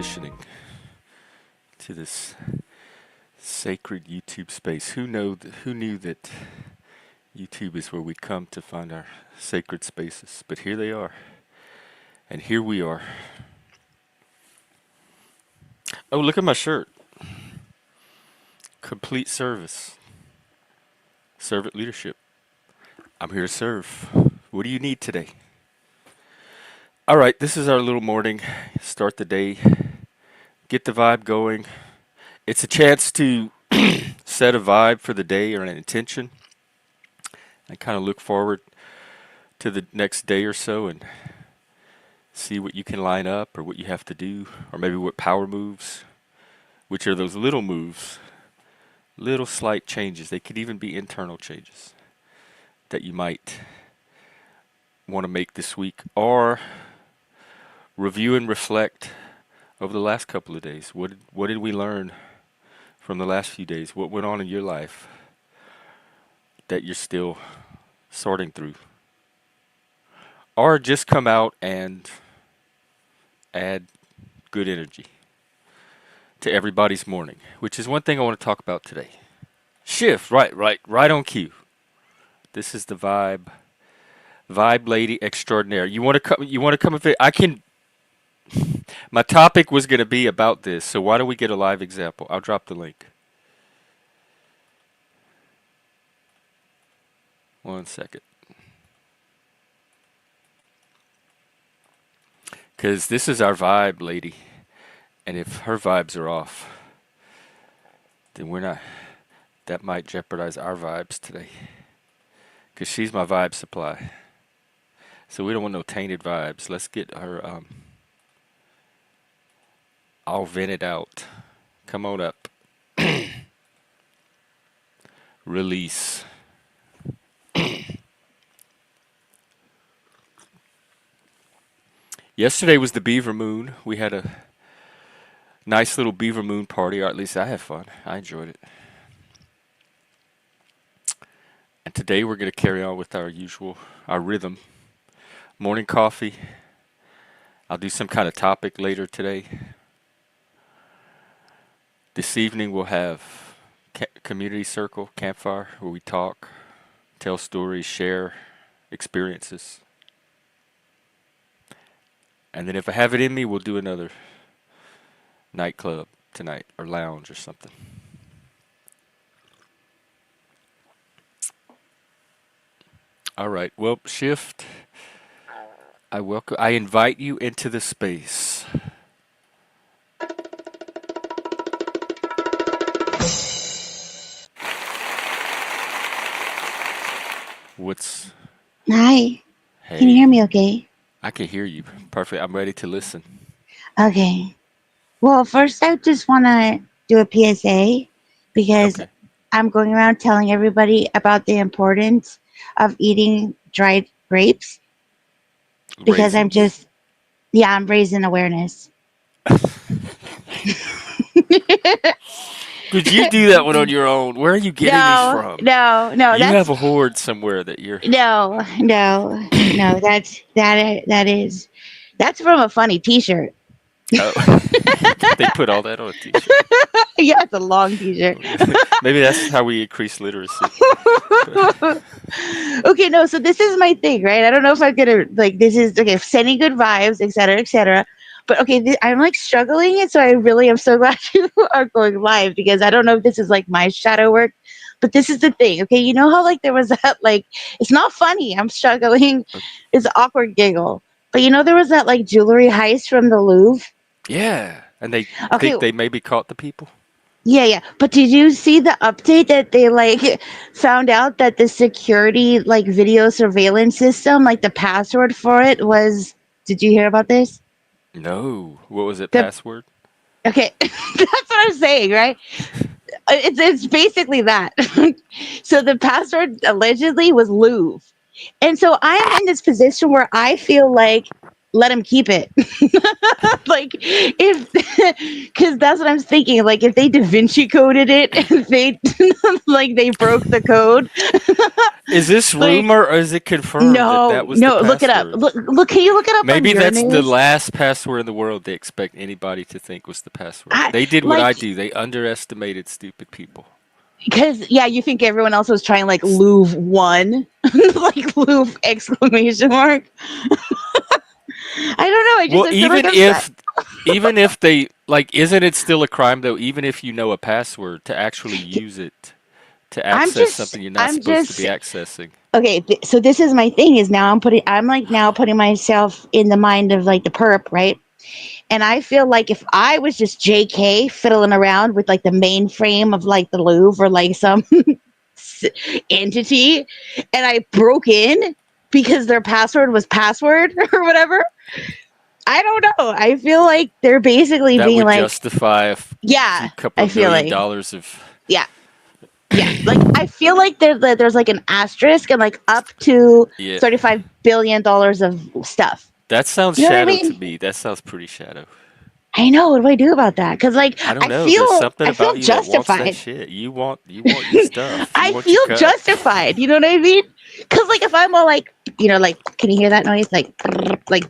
transitioning to this sacred YouTube space. Who knew that YouTube is where we come to find our sacred spaces? But here they are. And here we are. Oh, look at my shirt. Complete service. Servant leadership. I'm here to serve. What do you need today? All right, this is our little morning. Start the day. Get the vibe going. It's a chance to set a vibe for the day or an intention and kind of look forward to the next day or so and see what you can line up or what you have to do or maybe what power moves, which are those little moves, little slight changes. They could even be internal changes that you might want to make this week or review and reflect over the last couple of days. What did we learn from the last few days? What went on in your life that you're still sorting through? Or just come out and add good energy to everybody's morning, which is one thing I want to talk about today. Shift, right on cue. This is the vibe lady extraordinaire. You want to come with it? I can. My topic was going to be about this, so why don't we get a live example? I'll drop the link. 1 second. Because this is our vibe lady. And if her vibes are off, then that might jeopardize our vibes today. Because she's my vibe supply. So we don't want no tainted vibes. Let's get her, I'll vent it out. Come on up. Release. Yesterday was the Beaver Moon. We had a nice little Beaver Moon party, or at least I had fun. I enjoyed it. And today we're going to carry on with our rhythm. Morning coffee. I'll do some kind of topic later today. This evening we'll have community circle, campfire, where we talk, tell stories, share experiences. And then if I have it in me, we'll do another nightclub tonight or lounge or something. All right. Well, Shift, I invite you into the space. What's Hi. Can you Hey, hear me okay? I can hear you. Perfect. I'm ready to listen. Okay. Well, first, I just want to do a PSA because Okay. I'm going around telling everybody about the importance of eating dried grapes because Raisins. I'm raising awareness. Did you do that one on your own? Where are you getting these No, from? no, no, You have a hoard somewhere that you're. no, that's from a funny t-shirt. Oh, they put all that on a t-shirt. Yeah, it's a long t-shirt. Maybe that's how we increase literacy. Okay, no, so this is my thing, right? I don't know if I'm gonna like this is okay, sending good vibes, etc., etc. But okay, I'm like struggling, and so I really am so glad you are going live because I don't know if this is like my shadow work, but this is the thing, okay? You know how like there was that like it's not funny. I'm struggling. It's an awkward giggle, but you know there was that like jewelry heist from the Louvre. Yeah, and they Okay, think they maybe caught the people. yeah, yeah. But did you see the update that they like found out that the security like video surveillance system, like the password for it was did you hear about this? No, what was it? The Password? okay, that's what I'm saying, right? It's basically that. So the password allegedly was Louvre. And so I am in this position where I feel let him keep it. Like if because that's what I'm thinking. Like if they Da Vinci coded it, if they like they broke the code, Is this like rumor or is it confirmed that no, that was the no, look it up. password? Look, can you look it up on Maybe your that's the news? last password in the world they expect anybody to think was the password. I They did what like I do. They underestimated stupid people. because yeah, you think everyone else was trying like Louvre one, like Louvre exclamation mark. I don't know. Well, I feel like I'm stuck. even if they like isn't it still a crime though even if you know a password to actually use it to access something you're not I'm supposed to just be accessing? okay. So this is my thing. Is now I'm like now putting myself in the mind of like the perp, right? And I feel like if I was just JK fiddling around with like the mainframe of like the Louvre or like some entity and I broke in because their password was password or whatever, I don't know. I feel like they're basically That being would like, justify a few yeah, couple I of feel million like, dollars of yeah, yeah. Like, I feel like there's like an asterisk and like up to yeah. $35 billion of stuff. That sounds You know what I shadow to mean? me. That sounds pretty shadow. I know. What do I do about that? Because like I don't know. There's something I feel about you that wants that justified. shit. You want your stuff. You I want your feel cut. justified. You know what I mean? Because like if I'm all like, like, can you hear that noise? Like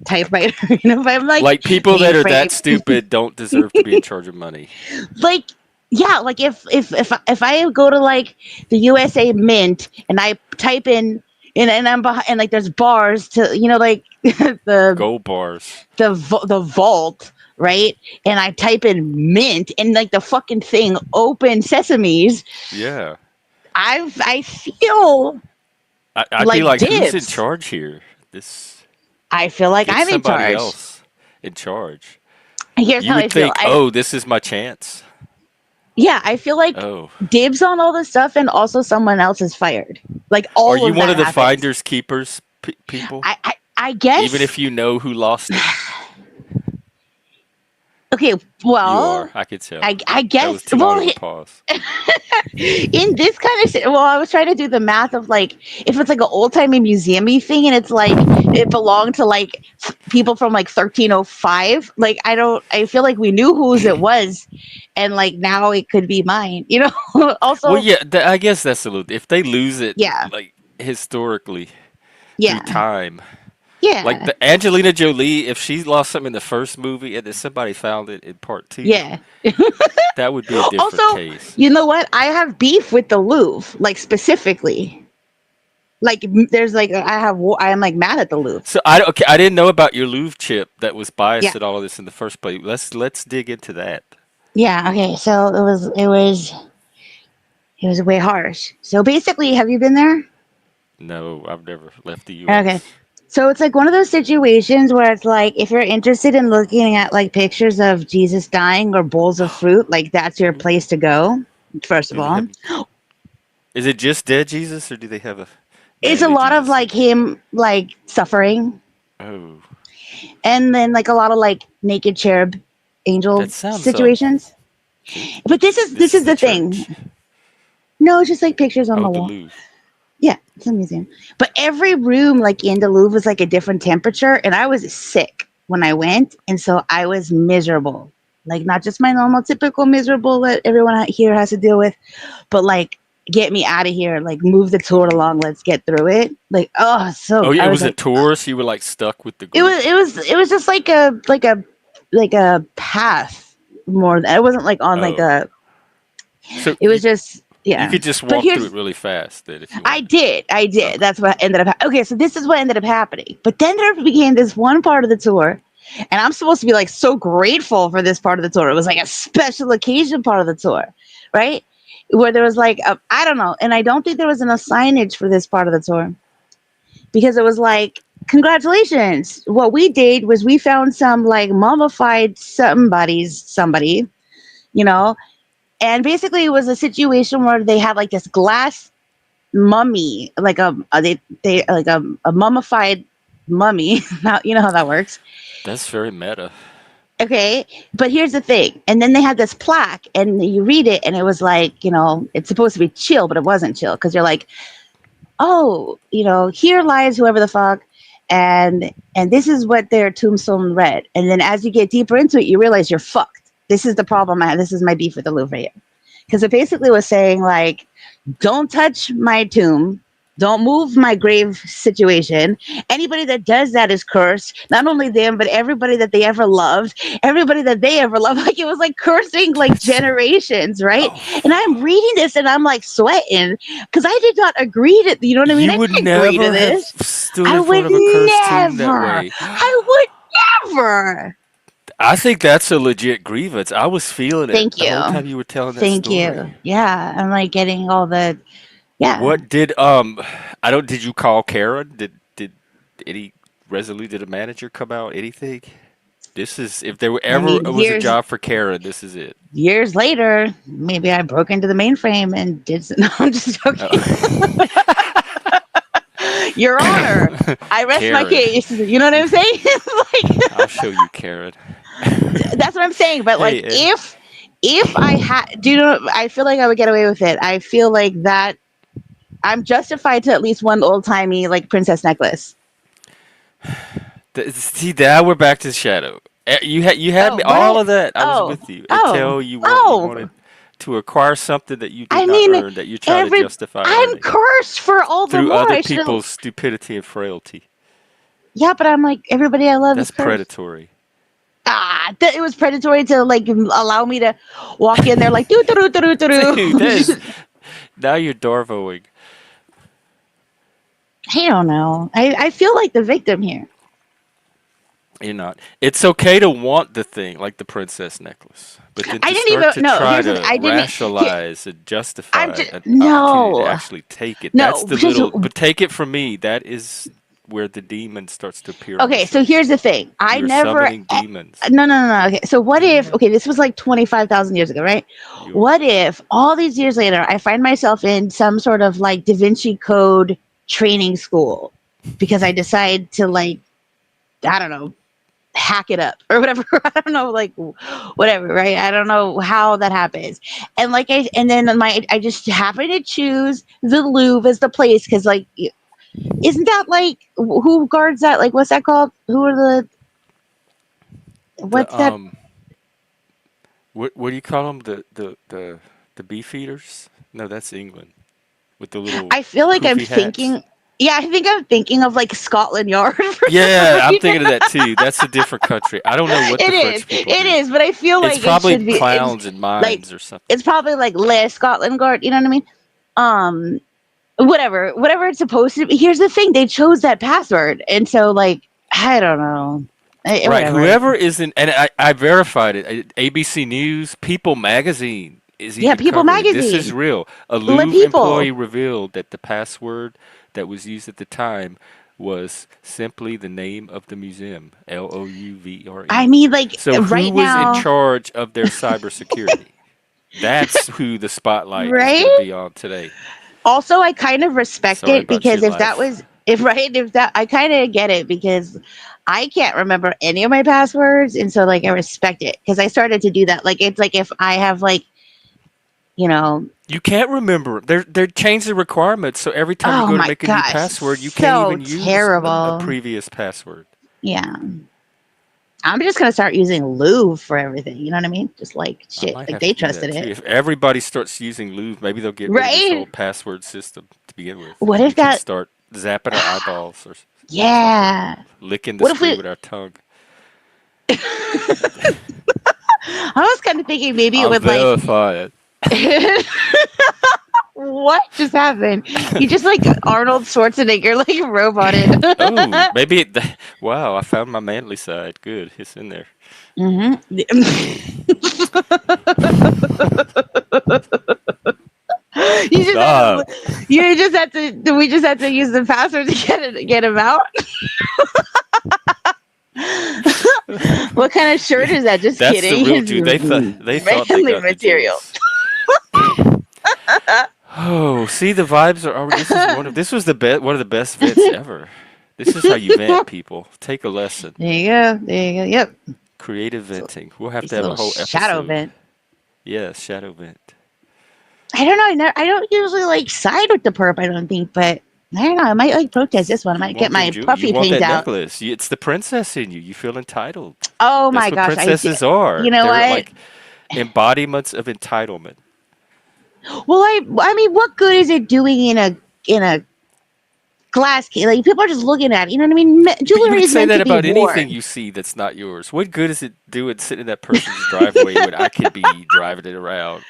typewriter. If I'm like Like people that are that mainframe, stupid don't deserve to be in charge of money. like yeah, like if I go to like the USA Mint and I type in and I'm behind and like there's bars to like the Gold bars. the vault, right? And I type in mint and like the fucking thing open sesames. Yeah. I feel I'd be like like, who's in dibs. charge here? This I feel like Get I'm in somebody charge. else in charge. Here's You how I would feel. think, oh, this is my chance. Yeah, I feel like Oh, dibs on all this stuff and also someone else is fired. Like are all you of one that of the happens. finders keepers people? I Even guess. if you know who lost it, Okay, you are. well, I could tell. I That was guess. too long of a pause. In this kind of well, I was trying to do the math of like if it's like an old timey museumy thing and it's like it belonged to like people from like 1305. Like I feel like we knew whose it was, and like now it could be mine. Well, Also, yeah, I guess that's a little. If they lose it, yeah, like historically through yeah, time, like yeah, the Angelina Jolie, if she lost something in the first movie and then somebody found it in part two, yeah. that would be a different Also, case. you know what? I have beef with the Louvre, like specifically. Like there's like I am like mad at the Louvre. So okay, I didn't know about your Louvre chip that was Yeah. biased at all of this in the first place. Let's dig into that. Yeah, okay. So it was way harsh. So basically, have you been there? No, I've never left the Okay. U.S. So it's like one of those situations where it's like if you're interested in looking at like pictures of Jesus dying or bowls of fruit, like that's your Hmm. place to go. First of Do they all, have? Is it just dead Jesus, or do they have a it's a man-made lot of Jesus like too? him like suffering, Oh, and then like a lot of like naked cherub that angel sounds situations. creepy. But This this is is the the thing. church. No, it's just like pictures on Oh, the the wall. Louvre. Yeah, it's a museum. But every room, like in the Louvre, was like a different temperature, and I was sick when I went, and so I was miserable. Like not just my normal, typical miserable that everyone here has to deal with, but like get me out of here, like move the tour along, let's get through it. Like Oh, so yeah, I it was was a like, tour, so you were like stuck with the it group. was just like a path more. It wasn't like on like Oh, a. so It was just you yeah. could just But walk through it here's really fast then if you I wanted did. I to. did. Okay. That's what ended up. Okay, so this is what ended up happening. But then there became this one part of the tour, and I'm supposed to be like so grateful for this part of the tour. It was like a special occasion part of the tour, right? Where there was like I don't know, and I don't think there was enough signage for this part of the tour because it was like, congratulations. What we did was we found some like mummified somebody, you know, and basically it was a situation where they had like this glass mummy, like they like a mummified mummy. Now you know how that works. That's very meta. Okay, but here's the thing. And then they had this plaque, and you read it, and it was like, it's supposed to be chill, but it wasn't chill because you're like, oh, here lies whoever the fuck, and this is what their tombstone read. And then as you get deeper into it, you realize you're fucked. This is the problem I have. This is my beef with the Louvre, because it basically was saying like, don't touch my tomb, don't move my grave situation. Anybody that does that is cursed. Not only them, but everybody that they ever loved, everybody that they ever loved. Like it was like cursing like That's generations, right? And I'm oh. reading this and I'm like sweating because I did not agree to. You know what I mean? You I would didn't agree to never have this. stood I in would front of a cursed tomb that never. way. I would never. I think that's a legit grievance. I was feeling it Thank the whole you. time you were telling that Thank story. you. Yeah, I'm like getting all the yeah. What did I don't did you call Karen? Did any Resolute, did a manager come out? Anything? This is if there I ever mean, was a years job for Karen, this is it. years later, maybe I broke into the mainframe and did. No, I'm just joking. Oh. Your Honor, I rest my Karen. case. You know what I'm saying? I'll Like show you Karen. that's what I'm saying. But like, Hey, if I had, do you know? I feel like I would get away with it. I feel like that I'm justified to at least one old timey like princess necklace. see now we're back to Shadow. You had Oh, me all what? of that. I was Oh, with you oh, until you oh. wanted to acquire something that you did I not mean, earn that you try to every justify I'm earning cursed for all the through more. other I should have. people's stupidity and frailty. Yeah, but I'm like everybody I love is That's cursed. predatory. It was predatory to like allow me to walk in there like doo doo doo doo Dude, that is doo. now you're Darvoing. I don't know. I feel like the victim here. You're not. It's okay to want the thing, like the princess necklace, but then I to didn't start even to no. try Here's the to I didn't. Here, rationalize and I'm justify just an opportunity to no actually take it. That's no. the Just little. But take it from me. That is where the demon starts to appear on the okay. So shoulder. here's the thing. I You're never. summoning demons. No, no, no, no. Okay. So what if? Mm, Okay, this was like 25,000 years ago, right? you What if all these years later I find myself in some sort of like Da Vinci Code training school because I decide to like I don't know hack it up or whatever. I don't know, like whatever, right? I don't know how that happens. And like and then I just happen to choose the Louvre as the place because like isn't that like who guards that? Like what's that called? Who are the the what's that? what do you call them? The beef eaters? No, that's England with the little I feel like I'm poofy hats. thinking. Yeah, I think I'm thinking of like Scotland Yard for some Yeah, I'm reason. thinking of that too. That's a different country. I don't know what the French people It do. is, but I feel It's like it probably should be. It's clowns and like mimes or something. it's probably like Les Scotland Yard. You know what I mean? Um, whatever it's supposed to be. Here's the thing: they chose that password, and so like I don't know. Right, Whatever. whoever is in, and I verified it. ABC News, People Magazine is Yeah, even People covering it. This is Magazine. real. A Le Louvre People. employee revealed that the password that was used at the time was simply the name of the museum, I Louvre. mean, like So who right was in now, charge of their cybersecurity? That's who the spotlight is going to right? be on today. Also, I kind of respect Sorry it about your because if that life. was if right if that I kind of get it because I can't remember any of my passwords and so like I respect it because I started to do that. Like it's like if I have like you know You can't remember. They changed the requirements, so every time you oh go to my make a new gosh, password, you can't so even use a terrible. previous password. Yeah, I'm just gonna start using Louvre for everything. You know what I mean? Just like I shit, might like have to they do that trusted too. it, If everybody starts using Louvre, maybe they'll get rid of this whole right? password system to begin with, What and we if can that? start zapping our eyeballs or something, Yeah. licking the What if screen we? with our tongue. I was kind of thinking maybe it I'll would like verify it. what just happened? You just like Arnold Schwarzenegger, like roboted. Oh, maybe it. Wow, I found my manly side. Good, it's in there. hmm You just had to. Stop. You just had to. We just had to use the password to get him out. What kind of shirt is that? Just That's the kidding. real It's Jew. They thought they manly got the material. jewels. Oh, see, the vibes are already. This was the best one of the best vents ever. This is how you vent, people. Take a lesson. There you go. There you go. Yep. Creative So venting. We'll have to it's a have a little whole shadow episode. vent. Yes, shadow vent. I don't know. I don't usually like side with the perp. I don't think, but I don't know. I might like protest this one. I You might get want them my jewel. You puffy want paint that out. necklace. It's the princess in you. You feel entitled. Oh That's my what gosh, I did. princesses are. You know They're what? like embodiments of entitlement. Well, I mean, what good is it doing in a glass case? Like people are just looking at it. You know what I mean? But you Jewelry would is say meant that to be about anything worn. you see that's not yours. What good is it doing sitting in that person's driveway when I could be driving it around?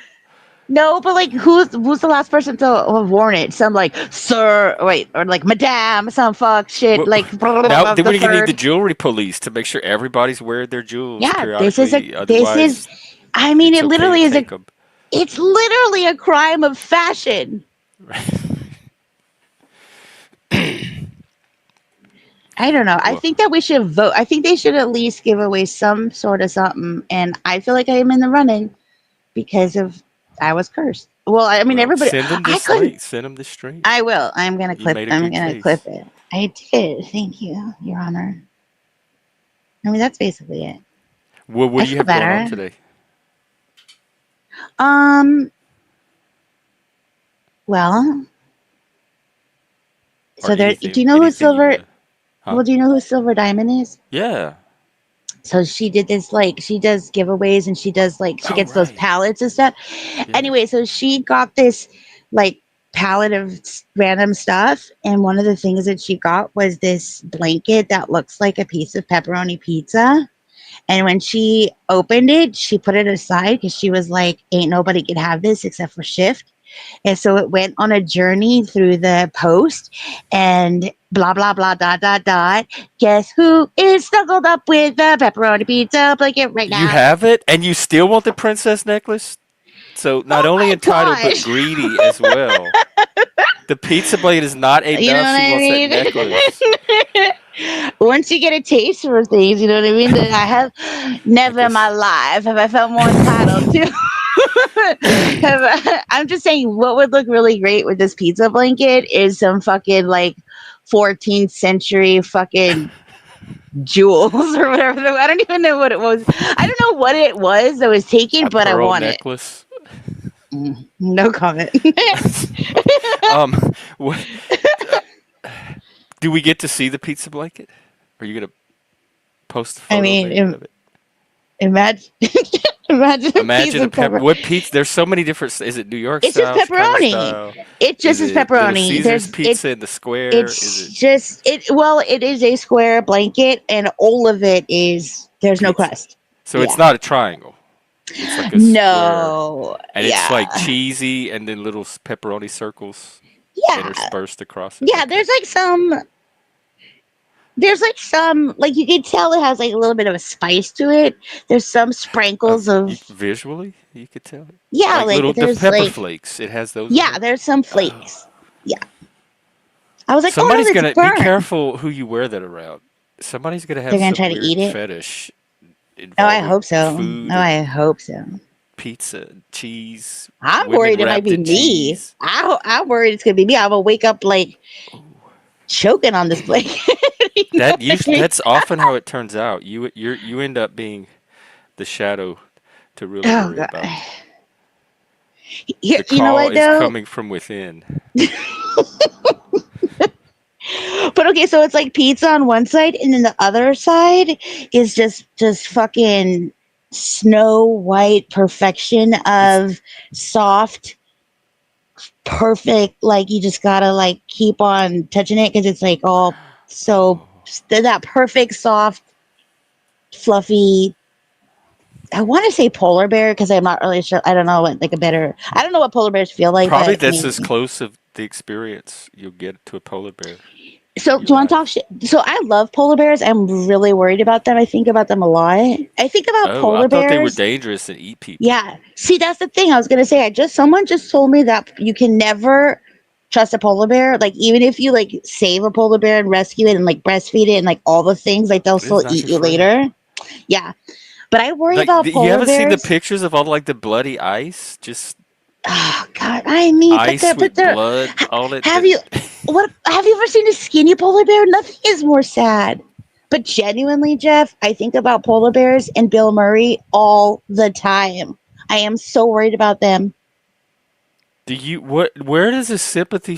No, but like, who's the last person to have worn it? Some like sir, wait, or like madame, some fuck shit, What, like now, then the we're going to need the third. jewelry police to make sure everybody's wearing their jewels Yeah, this is a periodically. this is. Otherwise, I mean, it's it okay to literally is a. take them. It's literally a crime of fashion. I don't know. I Well, think that we should vote. I think they should at least give away some sort of something. And I feel like I am in the running because of I was cursed. Well, I mean, well, everybody. send them I this couldn't. link. Send them this stream. I will. I'm gonna You clip. made a I'm good gonna clip case. it. I did. Thank you, Your Honor. I mean, that's basically it. Well, what I do you feel have going on better. today? Um. Well. Or So there. Do anything? you know who Anything you want Silver? to? Huh? Well, do you know who Silver Diamond is? Yeah. So she did this like she does giveaways and she does like she Oh, gets those right. palettes and stuff. Yeah. Anyway, so she got this like palette of random stuff, and one of the things that she got was this blanket that looks like a piece of pepperoni pizza. And when she opened it, she put it aside because she was like, "Ain't nobody could have this except for Shift." And so it went on a journey through the post and blah, blah, blah, dot, dot, dot. Guess who is snuggled up with the pepperoni pizza blanket right You now? have it, and you still want the princess necklace? So not Oh only my entitled but gosh. greedy as well. The pizza blade is not You know enough. what She I wants that necklace. mean? Once you get a taste for things, you know what I mean? That I have I never in my guess. life have I felt more entitled to. I'm just saying, what would look really great with this pizza blanket is some fucking like 14th century fucking jewels or whatever. I don't even know what it was. I don't know what it was that was taken, A but I pearl want it. necklace. No comment. um, what, uh, do we get to see the pizza blanket? Are you gonna post a I photo mean, maybe of it? imagine, imagine a piece Imagine a of pepper. what pizza? There's so many different. Is it New York It's just style, Chicago pepperoni. style? It just Is is it Little pepperoni. Caesars There's it. pizza in the square? Is It's it just it. Well, it is a square blanket, and all of it is. There's no pizza? crust. So it's Yeah. not a triangle. It's like a square, No. and it's like Yeah. cheesy, and then little pepperoni circles Yeah. interspersed across it. Yeah. Okay. There's like some. There's like some like you can tell it has like a little bit of a spice to it. There's some sprinkles of Visually, you could tell it. yeah. Like Like little the there's pepper like flakes. It has those in yeah. it. There's some Oh. flakes. Yeah. I was like, oh no, Somebody's that's gonna be burnt. careful who you wear that around. Somebody's gonna They're have gonna some try to weird eat it. fetish Oh, I involving hope so. food Oh, I and hope so. pizza, cheese, I'm women worried it might wrapped be in me. cheese. I'm worried it's gonna be me. I'm gonna wake up like Ooh. choking on this blanket. You know what I mean? That's often how it turns out. You end up being the shadow to really Oh worry god. about. Here, The you know call what is though? coming from within. But okay, so it's like pizza on one side, and then the other side is just fucking snow white perfection It's of soft, perfect. Like you just gotta like keep on touching it because it's like all so oh, that perfect soft fluffy. I want to say polar bear because I'm not really sure. I don't know what like a better. I don't know what polar bears feel like, probably but that's as maybe. close of the experience you'll get to a polar bear So in do your you want to talk life. shit? So I love polar bears. I'm really worried about them. I think about them a lot. I think about Oh, I polar thought they were bears. dangerous and eat people. Yeah. See, that's the thing. I was gonna say. I just someone just told me that you can never trust a polar bear. Like even if you like save a polar bear and rescue it and like breastfeed it and like all the things, like they'll It's still not eat your you friend. later. Yeah. But I worry Like about you polar haven't seen the bears. pictures of all like the bloody ice, just Oh God, I mean, ice but with they're. blood on it. Have That you what? Have you ever seen a skinny polar bear? Nothing is more sad. But genuinely, Jeff, I think about polar bears and Bill Murray all the time. I am so worried about them. do you what? Where does the sympathy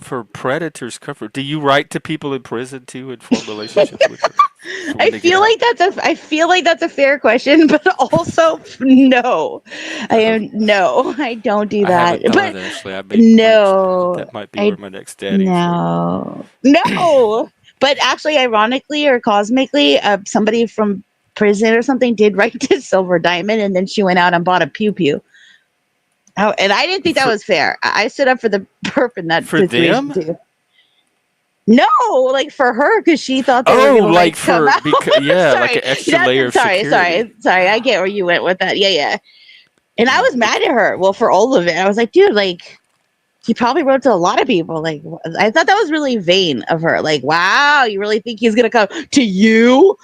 for predators cover. Do you write to people in prison too and form relationships with them for when they get out? I feel like that's a fair question, but also no. I don't do I that. haven't thought of But that actually. I might no, that might be where I my next daddy's at. no. But actually, ironically or cosmically, somebody from prison or something did write to Silver Diamond, and then she went out and bought a pew pew. Oh, and I didn't think that For was fair. I stood up for the perp in that for situation them? too. No, like for her, because she thought they were Oh, gonna like like come for out. because yeah, like Sorry, an extra layer of security. sorry. I get where you went with that. Yeah, yeah. And I Mm, was mad at her. Well, for all of it, I was like, dude, like he probably wrote to a lot of people. Like I thought that was really vain of her. Like, wow, you really think he's gonna come to you?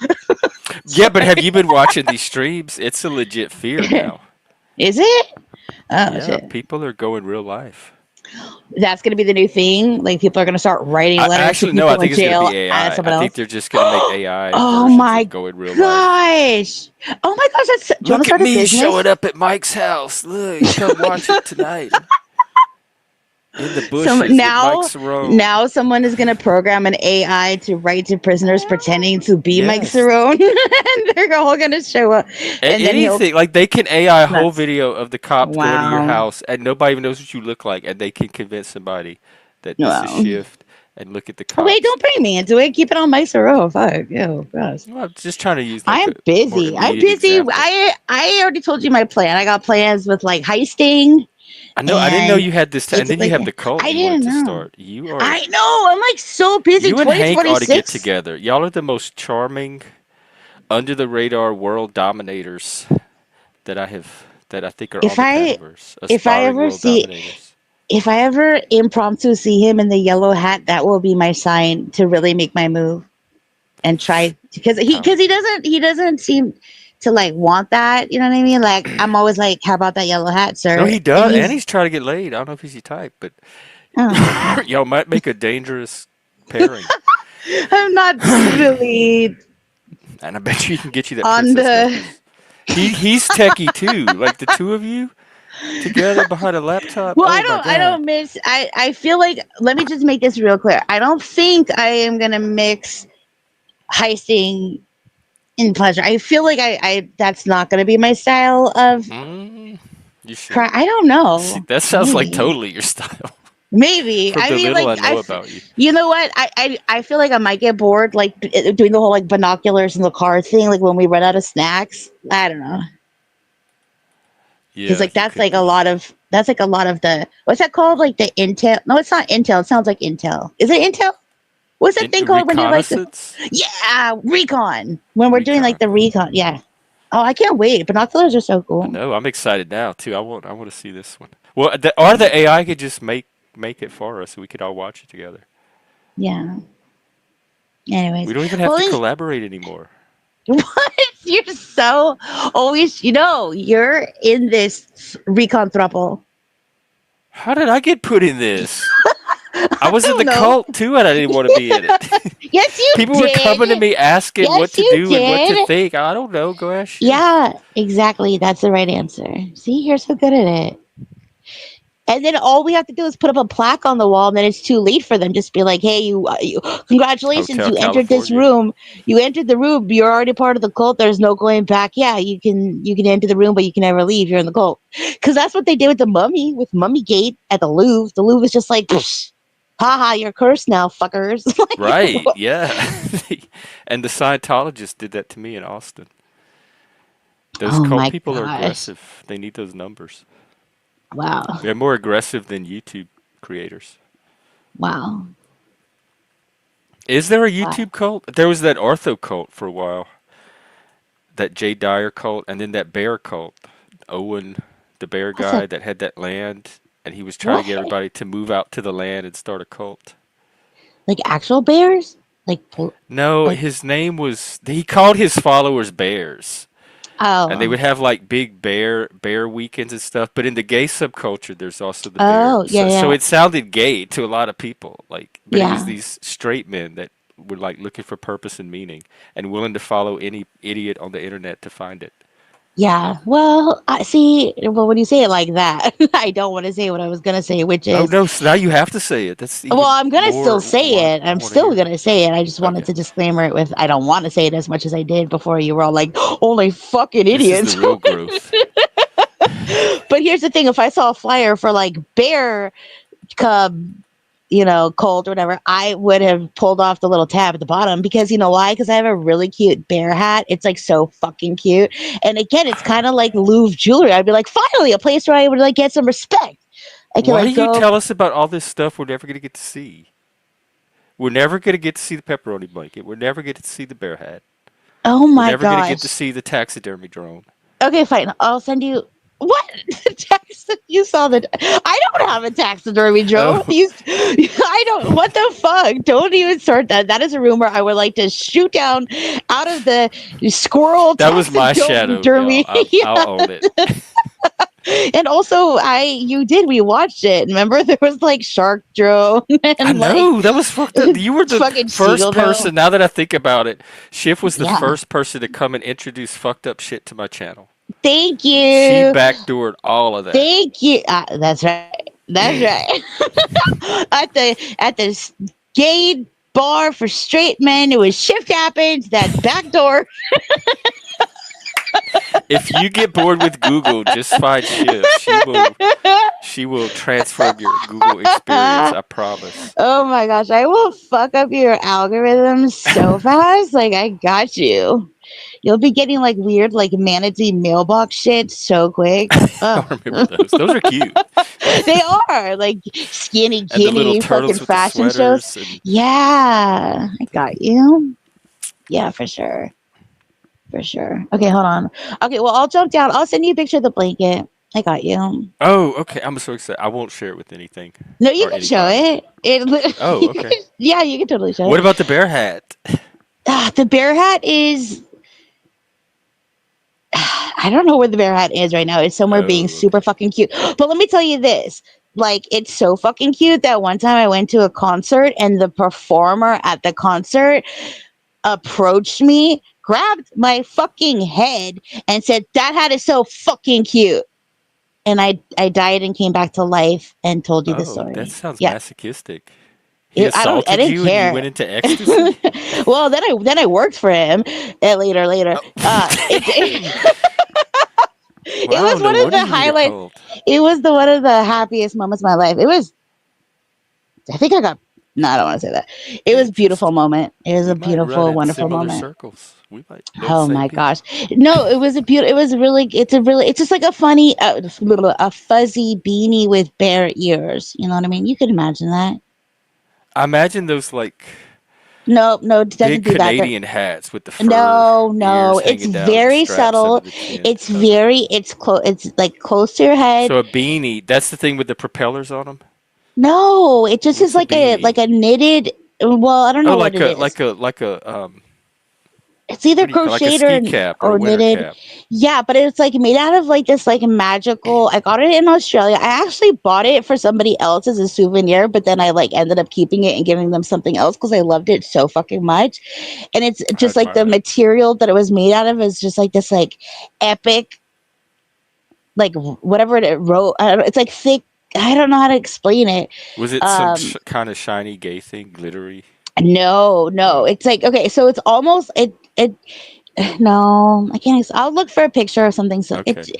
yeah, but have you been watching these streams? It's a legit fear now. Is it? Oh Yeah, shit. people are going real life. That's gonna be the new thing. Like people are gonna start writing I letters to actually no, I people in think it's gonna jail be as AI. I someone think else. they're just gonna make AI Oh versions of my going real life. gosh. Oh my gosh, that's do you wanna Look at start a me business? showing up at Mike's house. Look, come watch it tonight in the So bushes with Mike Cerrone. now someone is gonna program an AI to write to prisoners pretending to be Mike Yes, Cerrone and they're all gonna show up and then he'll anything like they can AI a whole nuts. video of the cops going to your Wow. house and nobody even knows what you look like, and they can convince somebody that this is Wow. shift and look at the Wait, cops. don't bring me into it. Keep it on Mike Cerrone. Fuck. Ew, gross. Well, I'm just trying to use like a I'm more busy. I'm immediate busy. example. I already told you my plan. I got plans with like heisting I know. I didn't know and you had this, and then you basically have the cult I you wanted didn't to know. start. You are, I know. I'm like so busy. you and Hank ought to get 2026. together. Y'all are the most charming, under the radar world dominators that I have, that I think are on If the I pediverse, if I aspiring ever world see dominators. if I ever impromptu see him in the yellow hat, that will be my sign to really make my move and try Power. he doesn't seem to like want that. You know what I mean? Like I'm always like, how about that yellow hat, No, sir? he And does, and he's he's trying to get laid. I don't know if he's your type, but oh, y'all might make a dangerous pairing. I'm not really And I bet you he can get you that on princess the. necklace. He's techie too. Like the two of you together behind a laptop. Well, Oh my I god. don't mix. I feel like let me just make this real clear. I don't think I am gonna mix heisting in pleasure. I feel like I that's not gonna be my style of Mm, you cry. should. I don't See, know. that sounds like Maybe. totally your style. Maybe. From I the mean, little like I know about you. you know what? I feel like I might get bored, like doing the whole like binoculars in the car thing, like when we run out of snacks. I don't know, because Yeah, like you could be. that's like a lot of the what's that called? Like the intel? No, it's not intel. It sounds like intel. Is it intel? What's that In thing called when you're like the reconnaissance? yeah recon? When we're doing like Recon. the recon, yeah. Oh, I can't wait. Binoculars are so I cool. know. I'm excited now too. I want to see this one. Well, or the AI could just make it for us, so we could all watch it together. Yeah. We Anyways, don't even have well, to collaborate anymore. what? You're so always, you're in this recon throuple. How did I get put in this? I I was in don't the know. cult too, and I didn't want to be in it. Yes, you People were coming to did. me asking what Yes, to you do and what to did. think. I don't know. Go ask Shift. Yeah, exactly. That's the right answer. See, you're so good at it. And then all we have to do is put up a plaque on the wall, and then it's too late for them. Just be like, "Hey, congratulations, Hotel you entered this California. room. You entered the room. You're already part of the cult. There's no going back. Yeah, you can enter the room, but you can never leave. You're in the cult." Because that's what they did with the mummy, with Mummy Gate at the Louvre. The Louvre was just like, "Psh, haha, you're cursed now, fuckers." Like, Right, yeah. And the Scientologists did that to me in Austin. Those oh cult my people are gosh! aggressive. They need those numbers. Wow, They're more aggressive than YouTube creators. wow, Is there a wow. YouTube cult? There was that ortho cult for a while. That Jay Dyer cult, and then that bear cult. Owen, the bear What's a guy that had that land, and he was trying to what? get everybody to move out to the land and start a cult. Like actual bears? No, Like his name was. He called his followers bears, and they oh would have like big bear weekends and stuff. But in the gay subculture, there's also the bear. oh yeah So yeah it sounded gay to a lot of people. Like, but it was yeah. these straight men that were like looking for purpose and meaning and willing to follow any idiot on the internet to find it. Yeah. Well, I see. Well, when you say it like that, I don't want to say what I was gonna say, which Oh is, no, so now you have to say it. That's well, even I'm gonna still more say what it. I I'm want to still hear. gonna say it. I just wanted Okay. to disclaimer it with I don't want to say it as much as I did before. You were all like, "Only fucking This is the idiots." real growth. But here's the thing: if I saw a flyer for like bear cub, cold or whatever, I would have pulled off the little tab at the bottom because you know why? Because I have a really cute bear hat. It's like so fucking cute. And again, it's kind of like Louvre jewelry. I'd be like, finally, a place where I would like get some respect. I can Why do like you go, tell us about all this stuff we're never going to get to see? We're never going to get to see the pepperoni blanket. We're never going to get to see the bear hat. oh We're my never going to get to gosh. see the taxidermy drone. Okay, fine. I'll send you. What you saw the? I don't have a taxidermy drone. Oh, I don't. What the fuck? Don't even start that. That is a rumor I would like to shoot down out of the squirrel that was my shadow. Yeah, taxidermy. I'll own it. And also, you did. We watched it. Remember, there was like shark drone I and like know that was fucked up. You were the fucking first seagull drone. person. Now that I think about it, Schiff was the Yeah. first person to come and introduce fucked up shit to my channel. Thank She you. backdoored all of that. Thank you. That's right. That's right. At the gay bar for straight men, it was shift happens. That back door. If you get bored with Google, just find Schiff. She will transform your Google experience. I promise. Oh my gosh, I will fuck up your algorithm so fast. Like I got you. You'll be getting like weird like manatee mailbox shit so quick. I Ugh. remember those. Those are cute. They are like skinny And the little kitty fucking turtles with the fashion shows. sweaters and Yeah, I got you. Yeah, for sure. For sure. Okay, hold on. Okay, well, I'll jump down. I'll send you a picture of the blanket. I got you. oh, okay. I'm so excited. I won't share it with anything No, you or can show anybody. it. Oh, You can, okay. yeah, you can totally show What it. about the bear hat? The bear hat is. I don't know where the bear hat is right now. It's somewhere being Oh, super okay. fucking cute. But let me tell you this. Like, it's so fucking cute that one time I went to a concert and the performer at the concert approached me, grabbed my fucking head, and said, "That hat is so fucking cute." And I died and came back to life and told you the Oh, that story. sounds Yeah, masochistic. He I assaulted didn't you and you went care. into ecstasy? Well, then I worked for him later. It Oh. it Wow, was no one of wonder the you need a highlights. cult. It was the one of the happiest moments of my life. It was. I think I got. No, I don't want to say that. It was a beautiful Interesting. moment. It was We a might run beautiful, in wonderful similar moment. circles. We might know the Oh same my people. gosh. No, it was a beautiful, it was really, it's a really, it's just like a funny, a fuzzy beanie with bear ears. You know what I mean? You can imagine that. I imagine those like No, no, it doesn't big do that. Canadian hats with the fur No, no, ears it's hanging down and the very straps under subtle. the chin. It's Okay. very, it's like close to your head. So a beanie, that's the thing with the propellers on them? No, it just is What's a like beanie? a knitted. Well, I don't Oh, know what it is. like a It's either what do you call like a crocheted ski cap or a or winter knitted. cap? Yeah, but it's like made out of like this like magical. I got it in Australia. I actually bought it for somebody else as a souvenir, but then I like ended up keeping it and giving them something else because I loved it so fucking much. And it's I just like admire the that. material that it was made out of is just like this like epic like whatever it wrote. It's like thick. I don't know how to explain it. Was it some Um, kind of shiny gay thing, glittery? no, no. Oh, It's like okay, so it's almost it. No, I can't. I'll look for a picture or something. So okay. it's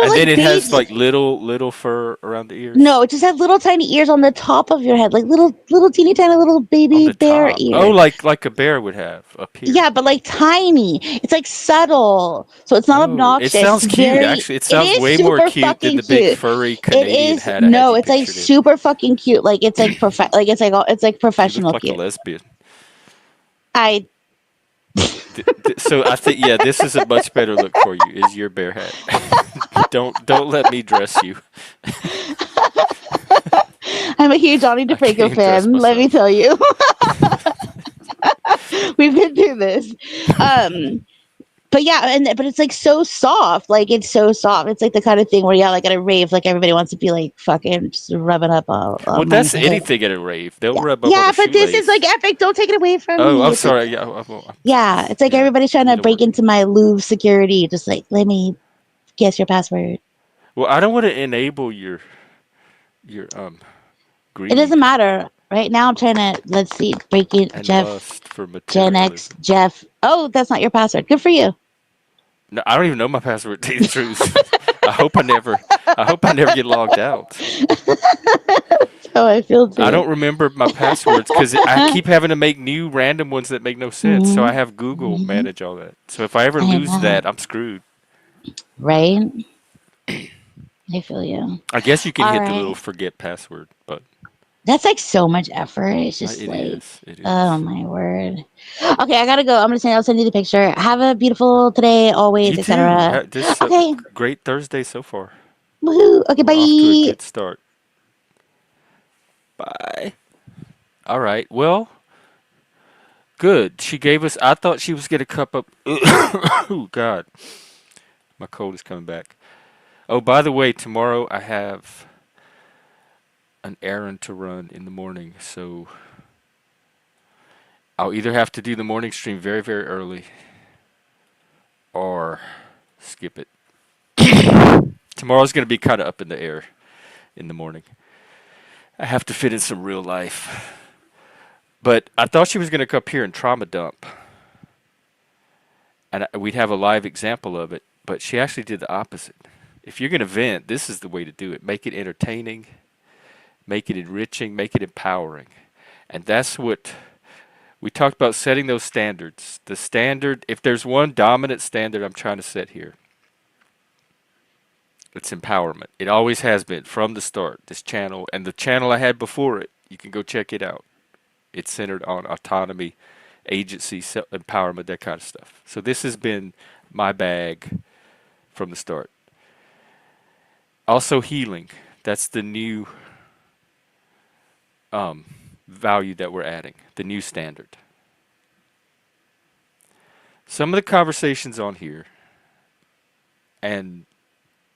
And then like it has baby. like little fur around the ears No, it just has little tiny ears on the top of your head, like little teeny tiny little on baby the bear top. Oh, ears. like a bear would have up here. Yeah, but like tiny. It's like subtle, so it's not Oh, it obnoxious. sounds It's cute. very. Actually, it It sounds is way more super cute than fucking the big cute. furry It Canadian is hat I had no. you It's like pictured in. super fucking cute. Like it's like like it's like You look professional like a cute. lesbian. I So I think yeah, this is a much better look for you. Is your bear hat? don't let me dress you. I'm a huge Johnny I DeFranco can't dress fan. Let me myself. tell you, we've been through this. Um, but yeah, but it's like so soft. Like it's so soft. It's like the kind of thing where yeah, like at a rave, like everybody wants to be like fucking just rubbing up Well, on my that's head. anything at a rave. They'll Yeah, rub up on yeah, a but this is like shoelace. epic. Don't take it away from Oh, me. I'm It's like sorry. Yeah, yeah, it's like yeah. everybody's I trying need to to break work. into my Louvre security. Just like let me. guess your password. Well, I don't want to enable your It doesn't greed matter. Right now, I'm trying to, let's see, breaking and Jeff, lust for Gen X, materialism. Jeff. Oh, that's not your password. Good for you. No, I don't even know my password. To tell you the truth, I hope I never. I hope I never get logged out. That's how I feel I too. don't remember my passwords because I keep having to make new random ones that make no sense. So Hmm. I have Google Hmm. manage all that. So if I ever I lose know. that, I'm screwed. Right? I feel you. I guess you can All hit the little right. forget password, but That's like so much effort. It's just it like, is. It oh is. my word. Okay, I gotta go. I'll send you the picture. Have a beautiful today, always, You too. etc. This Okay. great Thursday so far. Woohoo. Okay, We're off to a bye. good start. Bye. All right. Well, good. She gave us. I thought she was gonna cup up. Oh God, my cold is coming back. Oh, by the way, tomorrow I have an errand to run in the morning, so I'll either have to do the morning stream very, very early or skip it. Tomorrow's gonna be kind of up in the air in the morning. I have to fit in some real life. But I thought she was gonna come up here and trauma dump, and we'd have a live example of it. But she actually did the opposite. If you're gonna vent, this is the way to do it. Make it entertaining, make it enriching, make it empowering. And that's what we talked about, setting those standards. The standard, if there's one dominant standard I'm trying to set here, it's empowerment. It always has been from the start, this channel and the channel I had before it. You can go check it out. It's centered on autonomy, agency, self empowerment, that kind of stuff. So this has been my bag from the start. Also, healing. That's the new um, value that we're adding, the new standard. Some of the conversations on here, and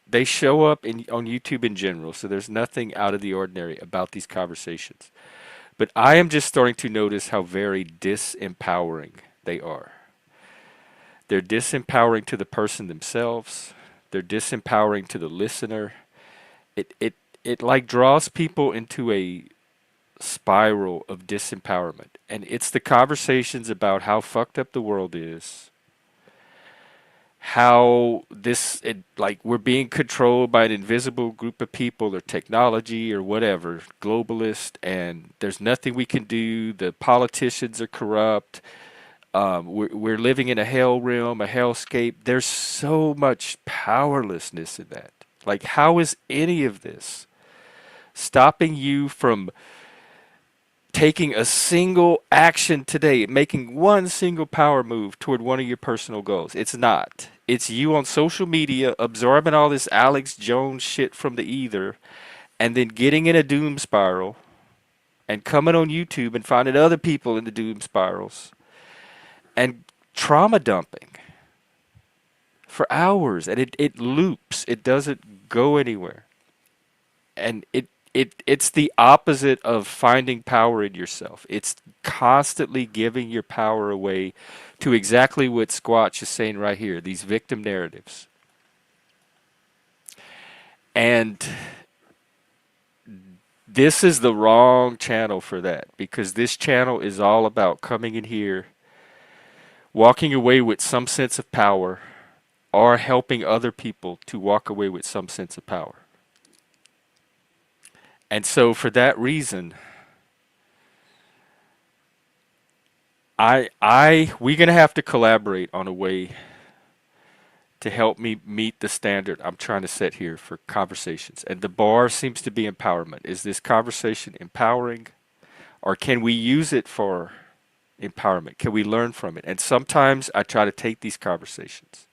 they show up on YouTube in general, so there's nothing out of the ordinary about these conversations. But I am just starting to notice how very disempowering they are. They're disempowering to the person themselves. They're disempowering to the listener. It like draws people into a spiral of disempowerment. And it's the conversations about how fucked up the world is, how like we're being controlled by an invisible group of people or technology or whatever, globalist, and there's nothing we can do. The politicians are corrupt. We're living in a hell realm, a hellscape. There's so much powerlessness in that. Like, how is any of this stopping you from taking a single action today, making one single power move toward one of your personal goals? It's not. It's you on social media absorbing all this Alex Jones shit from the ether and then getting in a doom spiral and coming on YouTube and finding other people in the doom spirals and trauma dumping for hours, and it loops. It doesn't go anywhere. And it's the opposite of finding power in yourself. It's constantly giving your power away to exactly what Squatch is saying right here, these victim narratives. And this is the wrong channel for that, because this channel is all about coming in here, walking away with some sense of power, or helping other people to walk away with some sense of power. And so for that reason, we're gonna have to collaborate on a way to help me meet the standard I'm trying to set here for conversations. And the bar seems to be empowerment. Is this conversation empowering, or can we use it for empowerment? Can we learn from it? And sometimes I try to take these conversations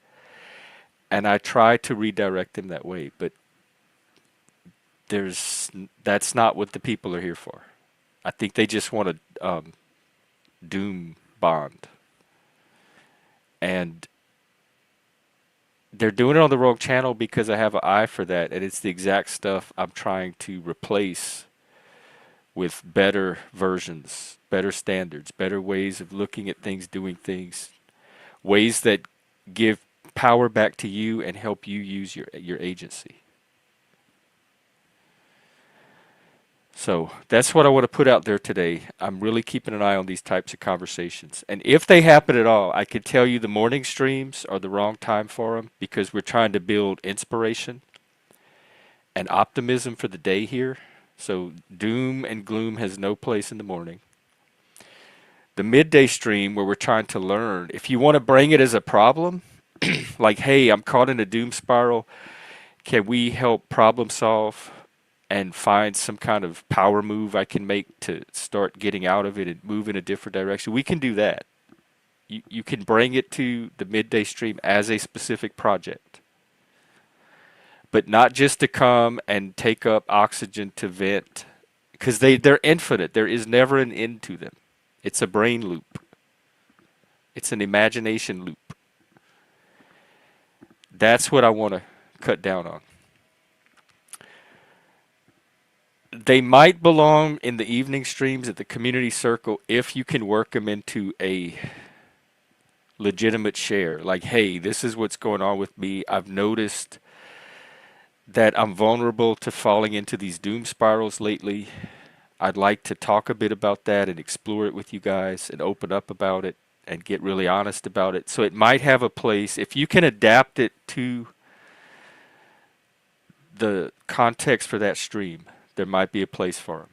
and I try to redirect them that way, but there's that's not what the people are here for. I think they just want to doom bond, and they're doing it on the wrong channel because I have an eye for that, and it's the exact stuff I'm trying to replace with better versions, better standards, better ways of looking at things, doing things, ways that give power back to you and help you use your agency. So that's what I want to put out there today. I'm really keeping an eye on these types of conversations. And if they happen at all, I can tell you the morning streams are the wrong time for them because we're trying to build inspiration and optimism for the day here. So doom and gloom has no place in the morning. The midday stream where we're trying to learn, if you want to bring it as a problem, like, hey, I'm caught in a doom spiral, can we help problem solve and find some kind of power move I can make to start getting out of it and move in a different direction? We can do that. You can bring it to the midday stream as a specific project, but not just to come and take up oxygen to vent, because they're infinite. There is never an end to them. It's a brain loop. It's an imagination loop. That's what I want to cut down on. They might belong in the evening streams at the community circle if you can work them into a legitimate share. Like, hey, this is what's going on with me. I've noticed that I'm vulnerable to falling into these doom spirals lately. I'd like to talk a bit about that and explore it with you guys and open up about it and get really honest about it. So it might have a place if you can adapt it to the context for that stream. There might be a place for them.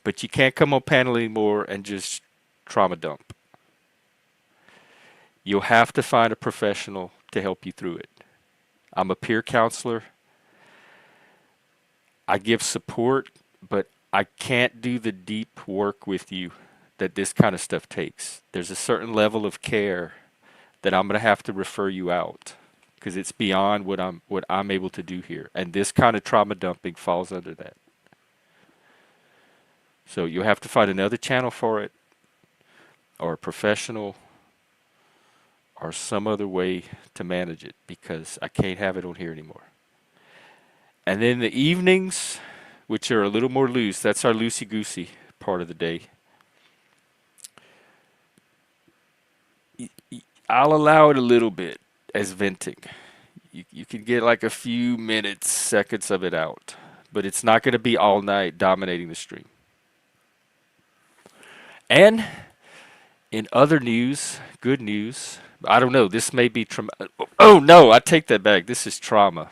But you can't come on panel anymore and just trauma dump. You'll have to find a professional to help you through it. I'm a peer counselor. I give support, but I can't do the deep work with you that this kind of stuff takes. There's a certain level of care that I'm going to have to refer you out because it's beyond what I'm able to do here. And this kind of trauma dumping falls under that. So you'll have to find another channel for it, or a professional, or some other way to manage it because I can't have it on here anymore. And then the evenings, which are a little more loose, that's our loosey-goosey part of the day. I'll allow it a little bit as venting. You can get like a few minutes, seconds of it out, but it's not going to be all night dominating the stream. And in other news, good news, I don't know, this may be trauma. Oh no, I take that back. This is trauma.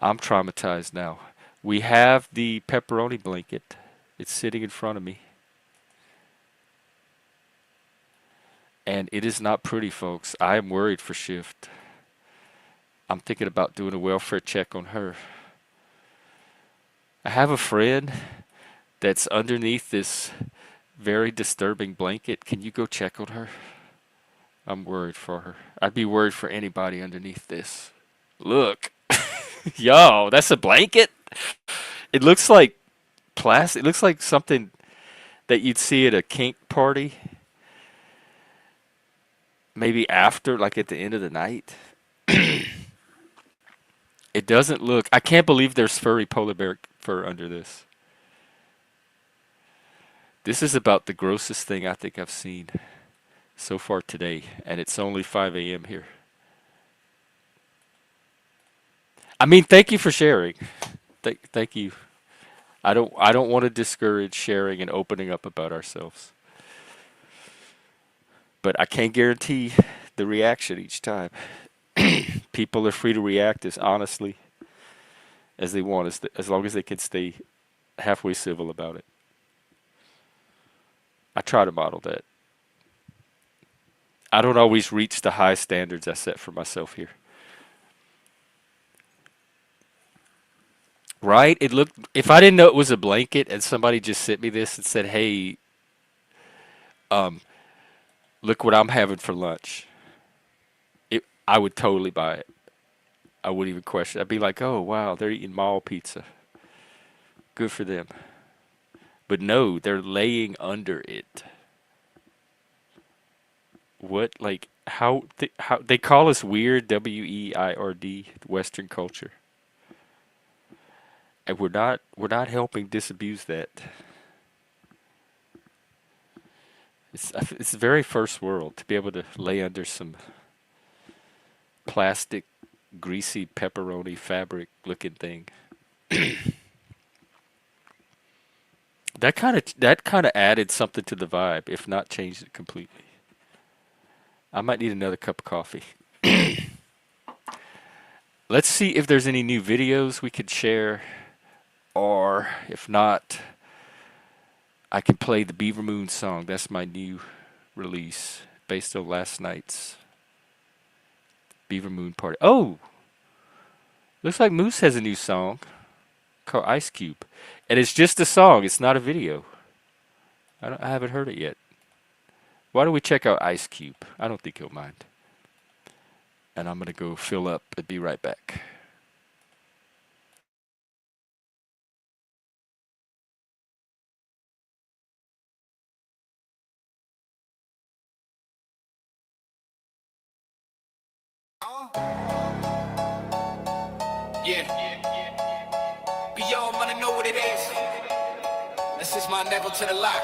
I'm traumatized now. We have the pepperoni blanket. It's sitting in front of me. And it is not pretty, folks. I am worried for Shift. I'm thinking about doing a welfare check on her. I have a friend that's underneath this very disturbing blanket. Can you go check on her? I'm worried for her. I'd be worried for anybody underneath this. Look. Yo, that's a blanket? It looks like plastic. It looks like something that you'd see at a kink party. Maybe after, like at the end of the night. It doesn't look. I can't believe there's furry polar bear fur under this. This is about the grossest thing I think I've seen so far today, and it's only 5 a.m. here. I mean, thank you for sharing. Thank you. I don't want to discourage sharing and opening up about ourselves. But I can't guarantee the reaction each time. People are free to react as honestly as they want, as long as they can stay halfway civil about it. I try to model that. I don't always reach the high standards I set for myself here. Right? It looked. If I didn't know it was a blanket and somebody just sent me this and said, "Hey, um, look what I'm having for lunch," I would totally buy it. I wouldn't even question. I'd be like, "Oh wow, they're eating mall pizza. Good for them." But no, they're laying under it. What like how they call us weird? WEIRD, Western culture, and we're not helping disabuse that. It's very first world to be able to lay under some plastic, greasy pepperoni fabric looking thing. That kind of added something to the vibe, if not changed it completely. I might need another cup of coffee. Let's see if there's any new videos we could share, or if not, I can play the Beaver Moon song. That's my new release based on last night's Beaver Moon party. Oh, looks like Moose has a new song called Ice Cube, and it's just a song. It's not a video. I haven't heard it yet. Why don't we check out Ice Cube? I don't think he'll mind. And I'm gonna go fill up and be right back. Yeah, but y'all wanna know what it is. This is my never to the lock.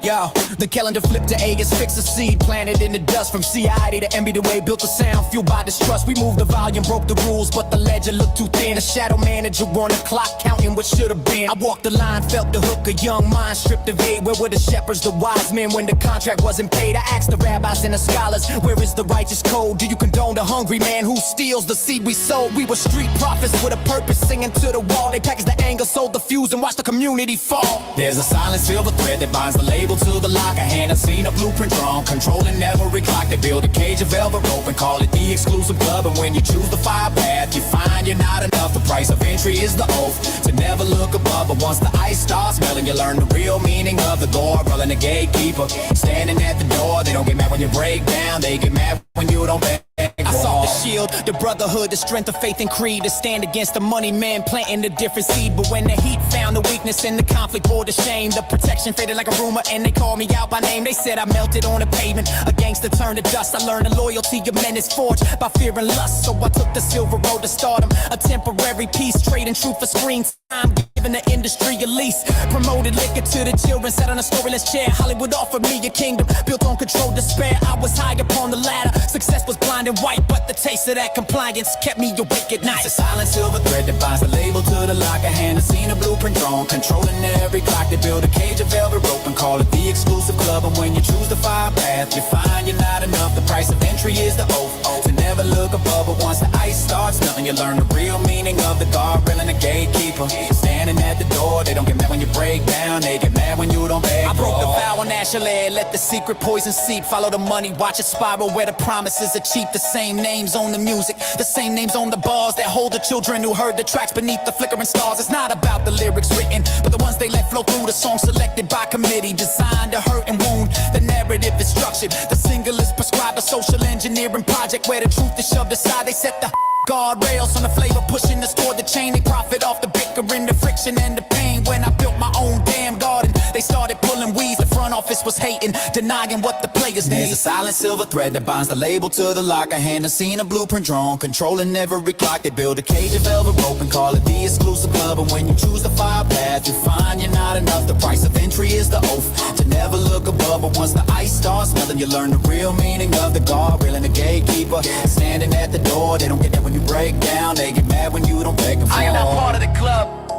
Yo, the calendar flipped to A, it's fixed a seed planted in the dust. From CID to MB, the way built a sound fueled by distrust. We moved the volume, broke the rules, but the ledger looked too thin. A shadow manager on the clock, counting what should have been. I walked the line, felt the hook, a young mind stripped of aid. Where were the shepherds, the wise men, when the contract wasn't paid? I asked the rabbis and the scholars, where is the righteous code? Do you condone the hungry man who steals the seed we sowed? We were street prophets with a purpose, singing to the wall. They packaged the anger, sold the fuse, and watched the community fall. There's a silent silver thread that binds the label to the lock. A hand, I've seen a blueprint drawn, controlling every clock. They build a cage of velvet rope and call it the exclusive club. And when you choose the fire path, you find you're not enough. The price of entry is the oath to never look above. But once the ice starts melting, you learn the real meaning of the door. Rolling the gatekeeper, standing at the door. They don't get mad when you break down, they get mad when you don't beg. I saw the shield, the brotherhood, the strength of faith and creed, to stand against the money man planting a different seed. But when the heat found the weakness in the conflict bore the shame, the protection faded like a rumor and they called me out by name. They said I melted on the pavement, a gangster turned to dust. I learned the loyalty of men is forged by fear and lust. So I took the silver road to stardom, a temporary peace, trading truth for screen time, giving the industry a lease. Promoted liquor to the children, sat on a storyless chair. Hollywood offered me a kingdom built on controlled despair. I was high upon the ladder, success was blind and white, but the taste of that compliance kept me awake at night. It's a silent silver thread that binds the label to the lock. A hand has seen a blueprint drawn, controlling every clock. They build a cage of velvet rope and call it the exclusive club. And when you choose the fire path, you find you're not enough. The price of entry is the oath to never look above. But once the ice starts melting, you learn the real meaning of the guardrail and the gatekeeper. Standing at the door, they don't get mad when you break down, they get mad when you don't beg. I broke the vow on national air, let the secret poison seep. Follow the money, watch it spiral where the promises are cheap. The same names on the music, the same names on the bars that hold the children who heard the tracks beneath the flickering stars. It's not about the lyrics written, but the ones they let flow through. The song selected by committee, designed to hurt and wound. The narrative is structured, the single is prescribed. A social engineering project where the truth is shoved aside. They set the guardrails on the flavor, pushing us toward the chain. They profit off the bickering, the friction and the pain. When I built my own damn garden, they started pulling weeds. The front office was hating, denying what the players need. There's a silent silver thread that binds the label to the lock. A hand has seen a blueprint drawn, controlling every clock. They build a cage of velvet rope and call it the exclusive club. And when you choose the fire path, you find you're not enough. The price of entry is the oath to never look above. But once the ice starts melting, you learn the real meaning of the guardrail and the gatekeeper. Standing at the door, they don't get that when you break down, they get mad when you don't beg them for. I am not part of the club,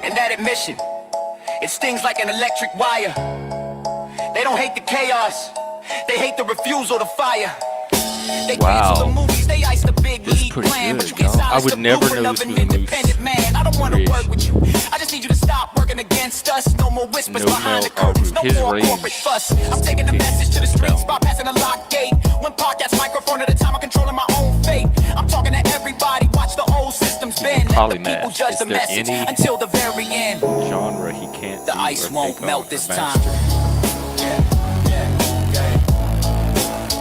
and that admission, it stings like an electric wire. They don't hate the chaos, they hate the refusal to fire. They cancel the movies, they ice the big This is league pretty plan, but good, you can't dog. I silence would the never blueprint know of this an was a Moose independent man. I don't want to work with you, I just need you to stop working against us. No more whispers No behind the Mel curtains, no His more range corporate fuss. I'm taking the message to the streets, bypassing the lock gate. One podcast microphone at a time, I'm controlling my own fate. I'm talking to everybody, watch the old systems bend. Let the people judge Is the there message any until the very end. genre he can't The do ice or won't take melt on this or time. master?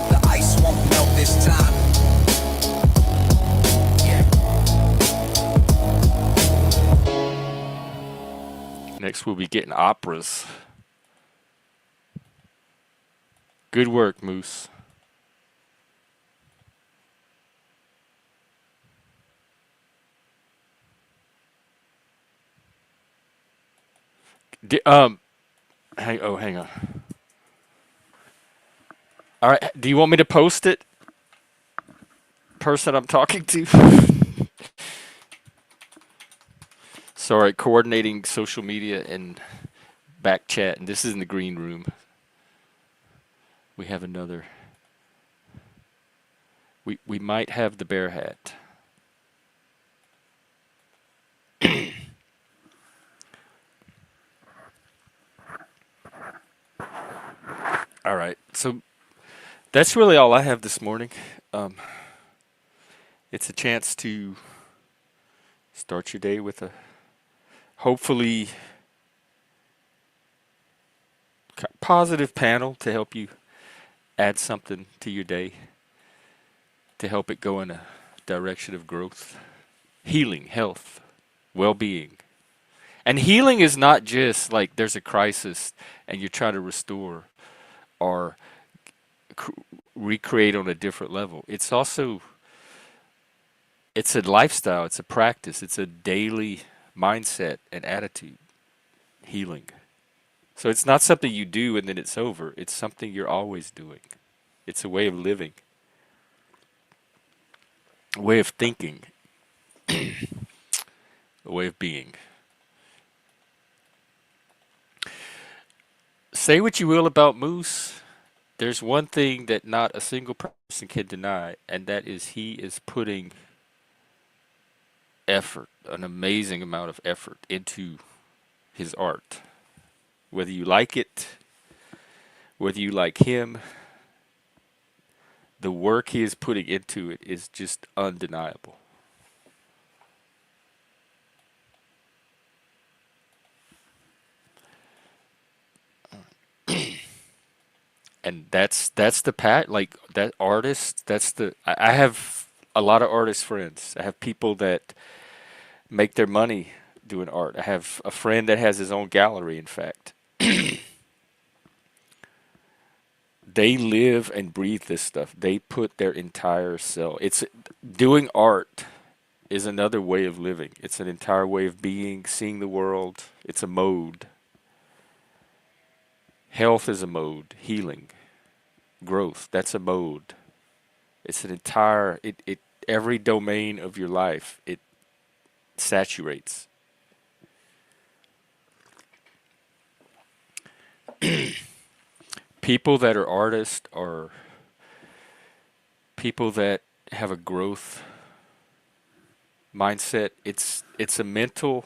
The ice won't melt this time. Next we'll be getting operas. Good work, Moose. Di- um, hang on. All right, do you want me to post it person I'm talking to. Sorry, coordinating social media and back chat, and this is in the green room. We have another. We might have the bear hat. All right, so that's really all I have this morning. Um, it's a chance to start your day with a hopefully positive panel to help you add something to your day to help it go in a direction of growth, healing, health, well-being. And healing is not just like there's a crisis and you're trying to restore or c- recreate on a different level. It's also it's a lifestyle, it's a practice, it's a daily mindset and attitude healing. So it's not something you do and then it's over. It's something you're always doing. It's a way of living, a way of thinking, a way of being. Say what you will about Moose. There's one thing that not a single person can deny, and that is he is putting effort, an amazing amount of effort, into his art. Whether you like it, whether you like him, the work he is putting into it is just undeniable. And that's the pat like that artist. That's the I have a lot of artist friends. I have people that make their money doing art. I have a friend that has his own gallery. In fact, they live and breathe this stuff. They put their entire self. It's doing art is another way of living. It's an entire way of being, seeing the world. It's a mode. Health is a mode. Healing, growth, that's a mode. It's an entire it every domain of your life it saturates. People that are artists are people that have a growth mindset. It's a mental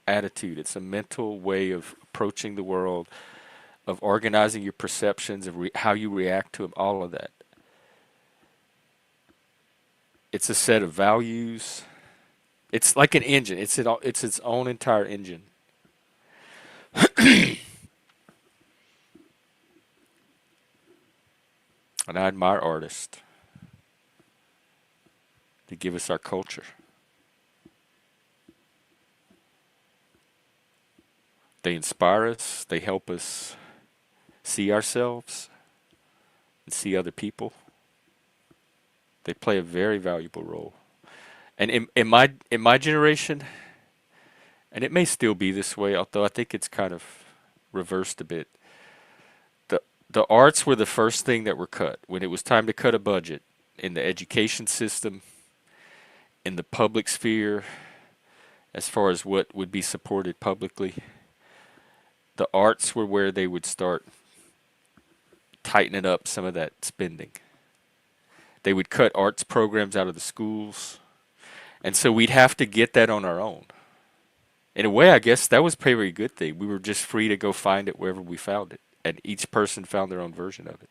attitude. It's a mental way of approaching the world, of organizing your perceptions, of how you react to them, all of that. It's a set of values. It's like an engine. It's its own entire engine. And I admire artists to give us our culture. They inspire us. They help us see ourselves and see other people. They play a very valuable role. And in my generation, and it may still be this way, although I think it's kind of reversed a bit. The the arts were the first thing that were cut when it was time to cut a budget in the education system, in the public sphere, as far as what would be supported publicly. The arts were where they would start tightening up some of that spending. They would cut arts programs out of the schools. And so we'd have to get that on our own. In a way, I guess that was probably a good thing. We were just free to go find it wherever we found it. And each person found their own version of it.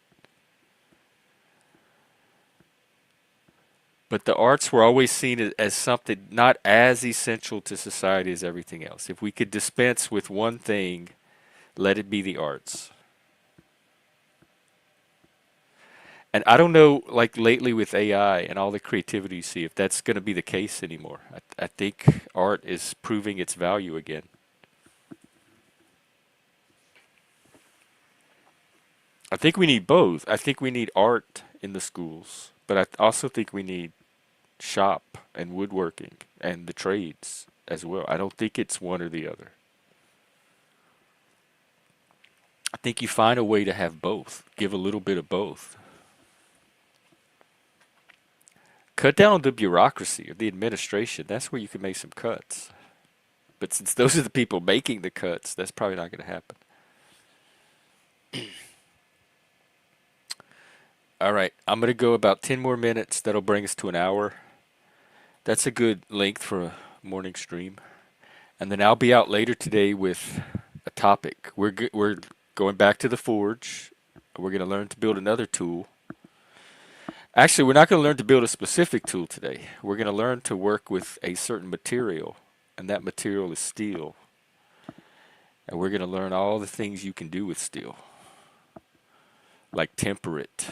But the arts were always seen as something not as essential to society as everything else. If we could dispense with one thing, let it be the arts. And I don't know, like lately with AI and all the creativity you see, if that's going to be the case anymore. I think art is proving its value again. I think we need both. I think we need art in the schools, but I also think we need shop and woodworking and the trades as well. I don't think it's one or the other. I think you find a way to have both, give a little bit of both. Cut down on the bureaucracy or the administration. That's where you can make some cuts. But since those are the people making the cuts, that's probably not going to happen. All right, I'm going to go about 10 more minutes. That'll bring us to an hour. That's a good length for a morning stream. And then I'll be out later today with a topic. We're going back to the forge. We're going to learn to build another tool. Actually, we're not going to learn to build a specific tool today. We're going to learn to work with a certain material, and that material is steel. And we're going to learn all the things you can do with steel, like temper it.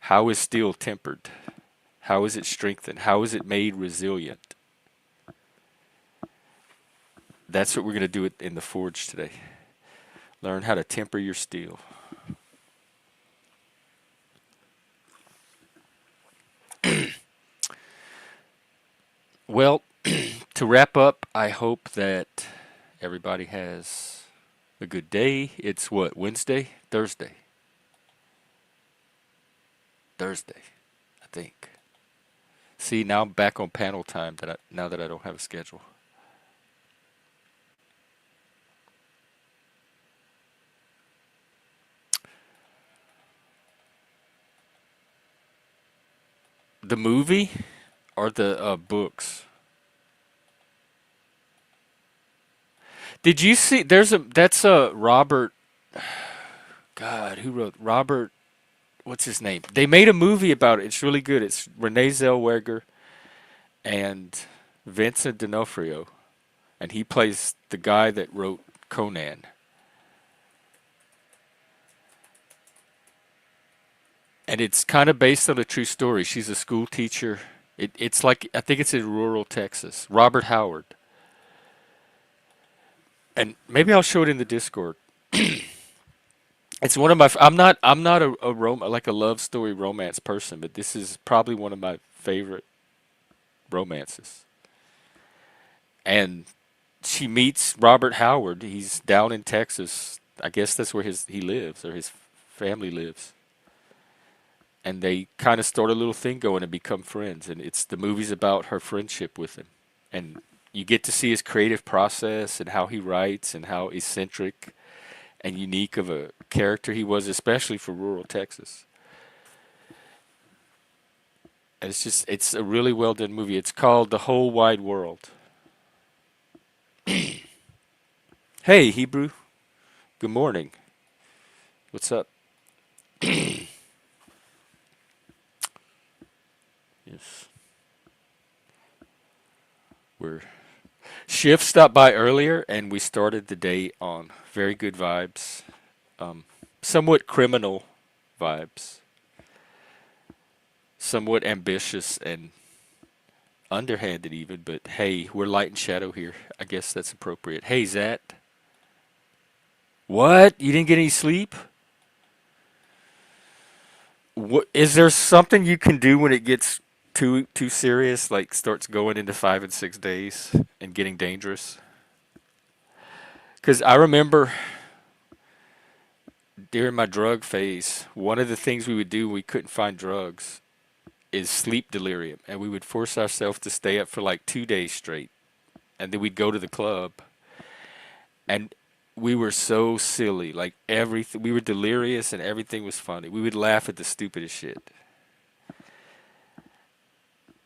How is steel tempered? How is it strengthened? How is it made resilient? That's what we're going to do in the forge today. Learn how to temper your steel. Well, to wrap up, I hope that everybody has a good day. It's what, Wednesday? Thursday, I think. See, now I'm back on panel time now that I don't have a schedule. The movie or the books? Did you see? That's a Robert. God, who wrote Robert? What's his name? They made a movie about it. It's really good. It's Renee Zellweger and Vincent D'Onofrio, and he plays the guy that wrote Conan. And it's kind of based on a true story. She's a school teacher. It's like, I think it's in rural Texas. Robert Howard. And maybe I'll show it in the Discord. It's one of my. I'm not like a love story romance person, but this is probably one of my favorite romances. And she meets Robert Howard. He's down in Texas. I guess that's where he lives, or his family lives. And they kind of start a little thing going and become friends. And the movie's about her friendship with him. And you get to see his creative process and how he writes and how eccentric and unique of a character he was, especially for rural Texas. And it's a really well done movie. It's called The Whole Wide World. Hey, Hebrew. Good morning. What's up? Yes. Shift stopped by earlier, and we started the day on very good vibes, somewhat criminal vibes, somewhat ambitious and underhanded even, but hey, we're light and shadow here. I guess that's appropriate. Hey, Zat. What? You didn't get any sleep? What is there something you can do when it gets too serious, like starts going into 5 and 6 days and getting dangerous? Because I remember during my drug phase, one of the things we would do when we couldn't find drugs is sleep delirium, and we would force ourselves to stay up for like 2 days straight, and then we'd go to the club, and we were so silly, like everything. We were delirious, and everything was funny. We would laugh at the stupidest shit.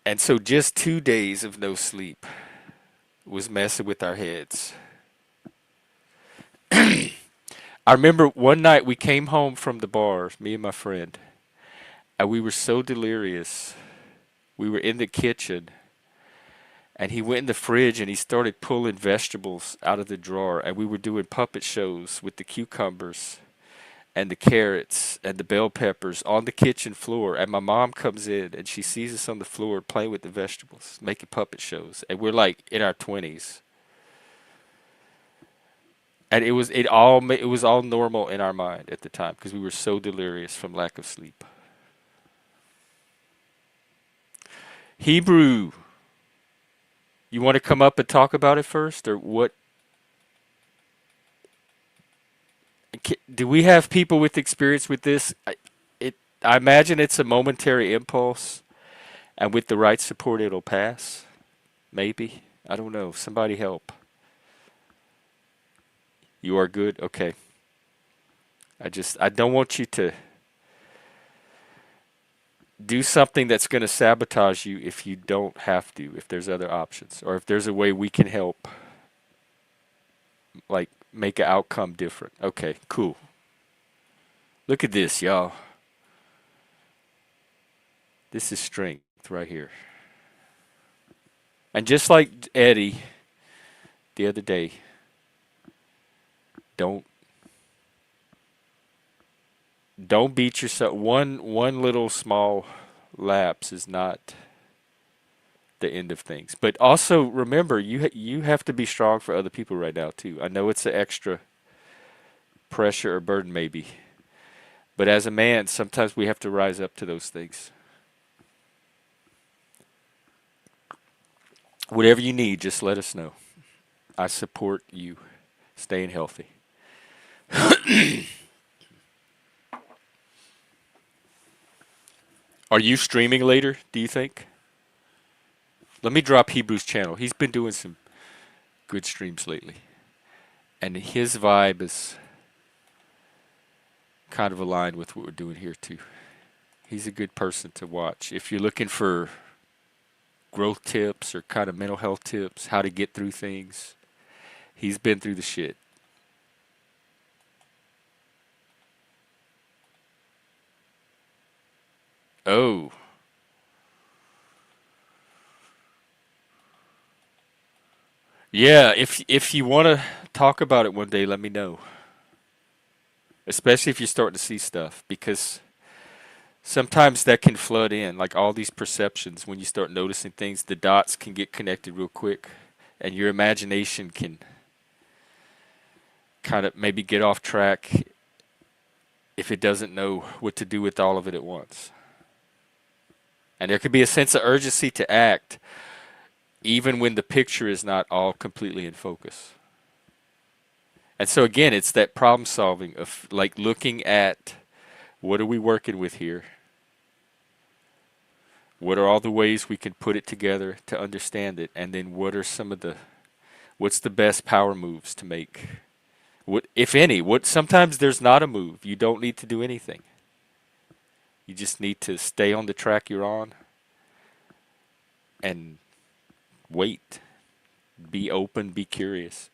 And so just 2 days of no sleep was messing with our heads. I remember one night we came home from the bar, me and my friend, and we were so delirious. We were in the kitchen, and he went in the fridge and he started pulling vegetables out of the drawer, and we were doing puppet shows with the cucumbers and the carrots and the bell peppers on the kitchen floor. And my mom comes in and she sees us on the floor playing with the vegetables, making puppet shows, and we're like in our 20s. And it was all normal in our mind at the time because we were so delirious from lack of sleep. Hebrew, you want to come up and talk about it first, or what? Do we have people with experience with this? I imagine it's a momentary impulse, And with the right support, it'll pass. Maybe. I don't know. Somebody help. You are good? Okay. I don't want you to do something that's going to sabotage you if you don't have to, if there's other options, or if there's a way we can help, like make an outcome different. Okay, cool. Look at this, y'all. This is strength right here. And just like Eddie the other day, don't don't beat yourself. One little small lapse is not the end of things. But also remember, you have to be strong for other people right now too. I know it's an extra pressure or burden maybe, but as a man, sometimes we have to rise up to those things. Whatever you need, just let us know. I support you staying healthy. Are you streaming later, do you think? Let me drop Hebrews channel. He's been doing some good streams lately. And his vibe is kind of aligned with what we're doing here too. He's a good person to watch. If you're looking for growth tips or kind of mental health tips, how to get through things, he's been through the shit. Oh. Yeah, if you want to talk about it one day, let me know. Especially if you're starting to see stuff, because sometimes that can flood in, like all these perceptions. When you start noticing things, the dots can get connected real quick, and your imagination can kind of maybe get off track if it doesn't know what to do with all of it at once. And there could be a sense of urgency to act, even when the picture is not all completely in focus. And so again, it's that problem solving of like looking at what are we working with here? What are all the ways we can put it together to understand it? And then what are what's the best power moves to make? What, if any, sometimes there's not a move. You don't need to do anything. You just need to stay on the track you're on and wait. Be open, be curious.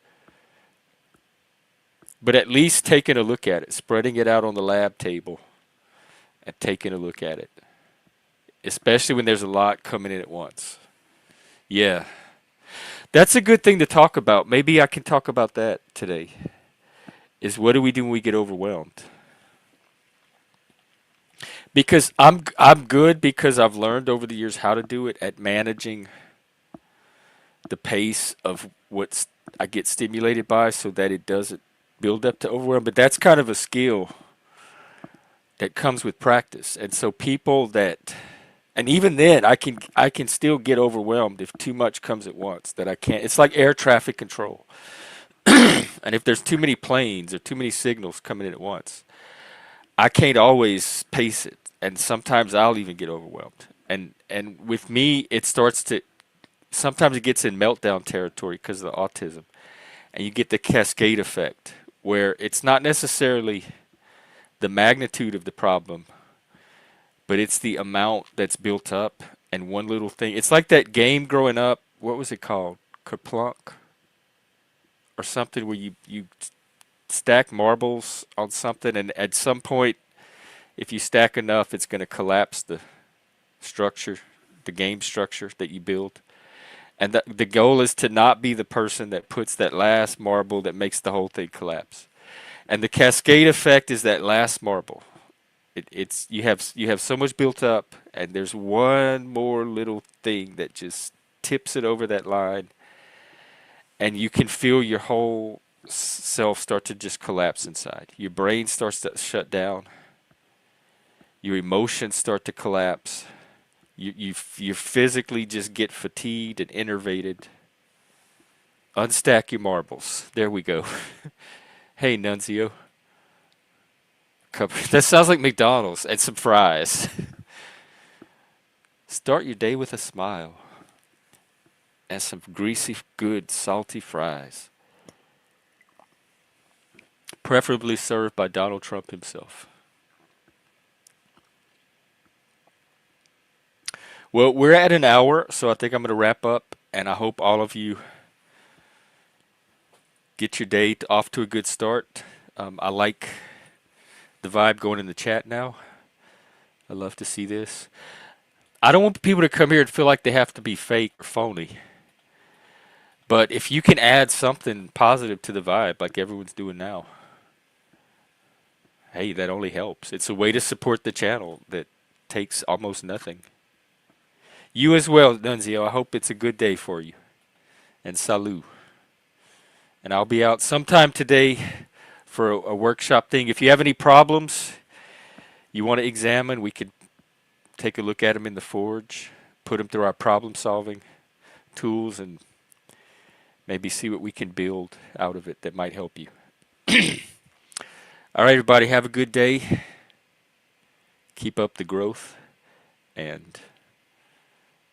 But at least taking a look at it, spreading it out on the lab table and taking a look at it. Especially when there's a lot coming in at once. Yeah. That's a good thing to talk about. Maybe I can talk about that today. Is what do we do when we get overwhelmed? Because I'm good because I've learned over the years how to do it at managing the pace of what I get stimulated by so that it doesn't build up to overwhelm. But that's kind of a skill that comes with practice. And so people that, and even then I can still get overwhelmed if too much comes at once that I can't. It's like air traffic control. And if there's too many planes or too many signals coming in at once, I can't always pace it. And sometimes I'll even get overwhelmed. And with me, it starts to, sometimes it gets in meltdown territory because of the autism. And you get the cascade effect where it's not necessarily the magnitude of the problem, but it's the amount that's built up. And one little thing, it's like that game growing up. What was it called? Kerplunk? Or something where you stack marbles on something, and at some point, if you stack enough, it's going to collapse the structure, the game structure that you build. And the goal is to not be the person that puts that last marble that makes the whole thing collapse. And the cascade effect is that last marble. It's you have so much built up, and there's one more little thing that just tips it over that line, and you can feel your whole self start to just collapse inside. Your brain starts to shut down. Your emotions start to collapse. You physically just get fatigued and enervated. Unstack your marbles. There we go. Hey, Nunzio. That sounds like McDonald's and some fries. Start your day with a smile and some greasy, good, salty fries, preferably served by Donald Trump himself. Well, we're at an hour, so I think I'm going to wrap up, and I hope all of you get your day off to a good start. I like the vibe going in the chat now. I love to see this. I don't want people to come here and feel like they have to be fake or phony. But if you can add something positive to the vibe, like everyone's doing now, hey, that only helps. It's a way to support the channel that takes almost nothing. You as well, Nunzio. I hope it's a good day for you. And salut. And I'll be out sometime today for a workshop thing. If you have any problems you want to examine, we could take a look at them in the Forge, put them through our problem solving tools, and maybe see what we can build out of it that might help you. All right, everybody, have a good day. Keep up the growth, and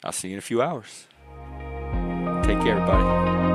I'll see you in a few hours. Take care, everybody.